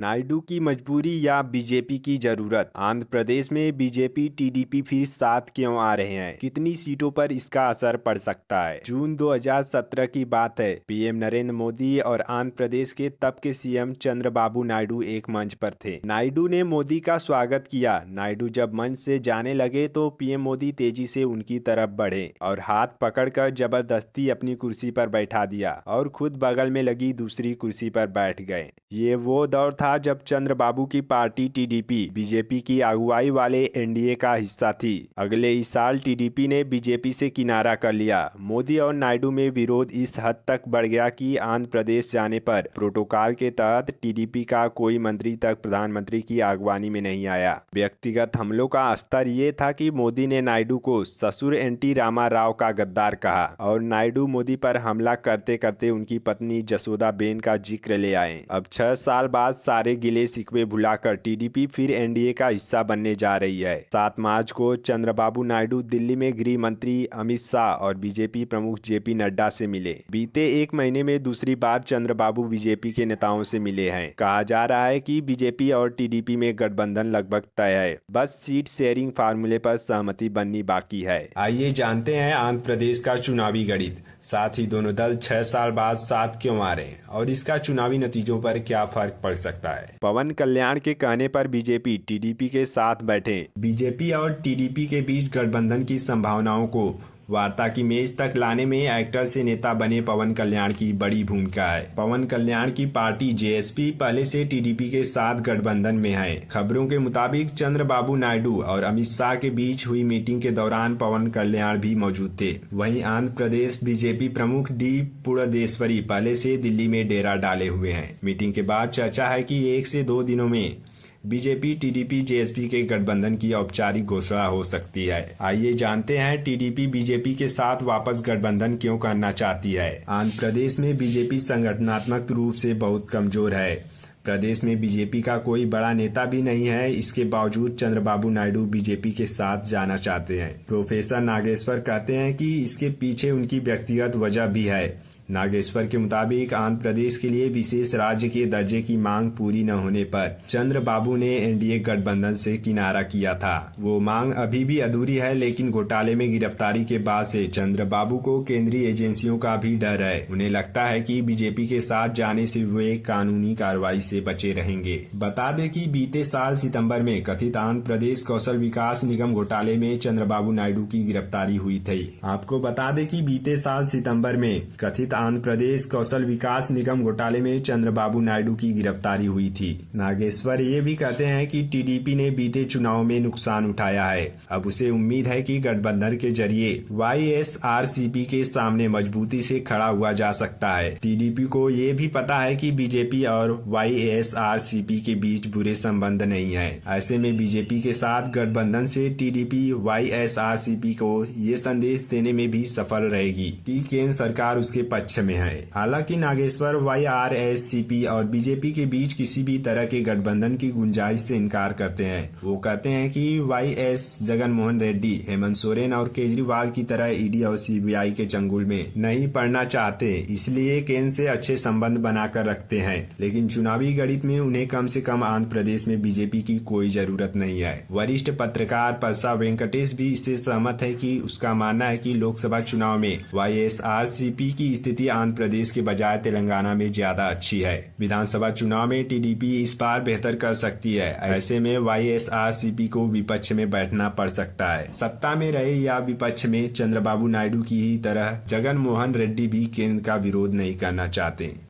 नायडू की मजबूरी या बीजेपी की जरूरत। आंध्र प्रदेश में बीजेपी टीडीपी फिर साथ क्यों आ रहे हैं? कितनी सीटों पर इसका असर पड़ सकता है? जून 2017 की बात है। पीएम नरेंद्र मोदी और आंध्र प्रदेश के तब के सीएम चंद्रबाबू नायडू एक मंच पर थे। नायडू ने मोदी का स्वागत किया। नायडू जब मंच से जाने लगे तो पीएम मोदी तेजी से उनकी तरफ बढ़े और हाथ पकड़कर जबरदस्ती अपनी कुर्सी पर बैठा दिया और खुद बगल में लगी दूसरी कुर्सी पर बैठ गए। ये वो दौर था जब चंद्रबाबू की पार्टी टीडीपी बीजेपी की अगुवाई वाले एनडीए का हिस्सा थी। अगले ही साल टीडीपी ने बीजेपी से किनारा कर लिया। मोदी और नायडू में विरोध इस हद तक बढ़ गया कि आंध्र प्रदेश जाने पर प्रोटोकॉल के तहत टीडीपी का कोई मंत्री तक प्रधानमंत्री की अगवानी में नहीं आया। व्यक्तिगत हमलों का स्तर ये था कि मोदी ने नायडू को ससुर एनटी रामा राव का गद्दार कहा और नायडू मोदी पर हमला करते करते उनकी पत्नी जसोदा बेन का जिक्र ले आए। अब 6 साल बाद सारे गिले शिकवे भुलाकर टीडीपी फिर एनडीए का हिस्सा बनने जा रही है। 7 मार्च को चंद्रबाबू नायडू दिल्ली में गृह मंत्री अमित शाह और बीजेपी प्रमुख जेपी नड्डा से मिले। बीते एक महीने में दूसरी बार चंद्रबाबू बीजेपी के नेताओं से मिले हैं। कहा जा रहा है कि बीजेपी और टीडीपी में गठबंधन लगभग तय है, बस सीट शेयरिंग फार्मूले पर सहमति बननी बाकी है। आइए जानते हैं आंध्र प्रदेश का चुनावी गणित। साथ ही दोनों दल 6 साल बाद साथ क्यों आ रहे हैं और इसका चुनावी नतीजों पर क्या फर्क पड़ सकता है। पवन कल्याण के कहने पर बीजेपी टीडीपी के साथ बैठे। बीजेपी और टीडीपी के बीच गठबंधन की संभावनाओं को वार्ता की मेज तक लाने में एक्टर से नेता बने पवन कल्याण की बड़ी भूमिका है। पवन कल्याण की पार्टी जेएसपी पहले से टीडीपी के साथ गठबंधन में है। खबरों के मुताबिक चंद्रबाबू नायडू और अमित शाह के बीच हुई मीटिंग के दौरान पवन कल्याण भी मौजूद थे। वहीं आंध्र प्रदेश बीजेपी प्रमुख डी पुरंदेश्वरी पहले से दिल्ली में डेरा डाले हुए हैं। मीटिंग के बाद चर्चा है कि 1 से 2 दिनों में बीजेपी टीडीपी जेएसपी के गठबंधन की औपचारिक घोषणा हो सकती है। आइए जानते हैं टीडीपी बीजेपी के साथ वापस गठबंधन क्यों करना चाहती है। आंध्र प्रदेश में बीजेपी संगठनात्मक रूप से बहुत कमजोर है। प्रदेश में बीजेपी का कोई बड़ा नेता भी नहीं है। इसके बावजूद चंद्रबाबू नायडू बीजेपी के साथ जाना चाहते हैं। प्रोफेसर नागेश्वर कहते हैं कि इसके पीछे उनकी व्यक्तिगत वजह भी है। नागेश्वर के मुताबिक आंध्र प्रदेश के लिए विशेष राज्य के दर्जे की मांग पूरी न होने पर चंद्रबाबू ने एनडीए गठबंधन से किनारा किया था। वो मांग अभी भी अधूरी है, लेकिन घोटाले में गिरफ्तारी के बाद से चंद्रबाबू को केंद्रीय एजेंसियों का भी डर है। उन्हें लगता है कि बीजेपी के साथ जाने से वे कानूनी कार्रवाई से बचे रहेंगे। बता दें कि बीते साल सितंबर में कथित आंध्र प्रदेश कौशल विकास निगम घोटाले में चंद्रबाबू नायडू की गिरफ्तारी हुई थी। आपको बता दें कि बीते साल सितंबर में कथित आंध्र प्रदेश कौशल विकास निगम घोटाले में चंद्रबाबू नायडू की गिरफ्तारी हुई थी। नागेश्वर ये भी कहते हैं कि टीडीपी ने बीते चुनाव में नुकसान उठाया है। अब उसे उम्मीद है कि गठबंधन के जरिए वाईएसआरसीपी के सामने मजबूती से खड़ा हुआ जा सकता है। टीडीपी को ये भी पता है कि बीजेपी और वाईएसआरसीपी के बीच बुरे संबंध नहीं है। ऐसे में बीजेपी के साथ गठबंधन से टीडीपी वाईएसआरसीपी को ये संदेश देने में भी सफल रहेगी कि केंद्र सरकार उसके पक्ष में है। हालांकि नागेश्वर वाईआरएससीपी और बीजेपी के बीच किसी भी तरह के गठबंधन की गुंजाइश से इनकार करते हैं। वो कहते हैं कि वाईएस जगनमोहन रेड्डी, हेमंत सोरेन और केजरीवाल की तरह ईडी और सीबीआई के चंगुल में नहीं पड़ना चाहते, इसलिए केंद्र से अच्छे संबंध बनाकर रखते हैं। लेकिन चुनावी गणित में उन्हें कम से कम आंध्र प्रदेश में बीजेपी की कोई जरूरत नहीं है। वरिष्ठ पत्रकार परसा वेंकटेश भी इससे सहमत है कि उसका मानना है कि लोकसभा चुनाव में वाईएसआरसीपी की स्थिति आंध्र प्रदेश के बजाय तेलंगाना में ज्यादा अच्छी है। विधानसभा चुनाव में टीडीपी इस बार बेहतर कर सकती है। ऐसे में वाईएसआरसीपी को विपक्ष में बैठना पड़ सकता है। सत्ता में रहे या विपक्ष में, चंद्रबाबू नायडू की ही तरह जगन मोहन रेड्डी भी केंद्र का विरोध नहीं करना चाहते।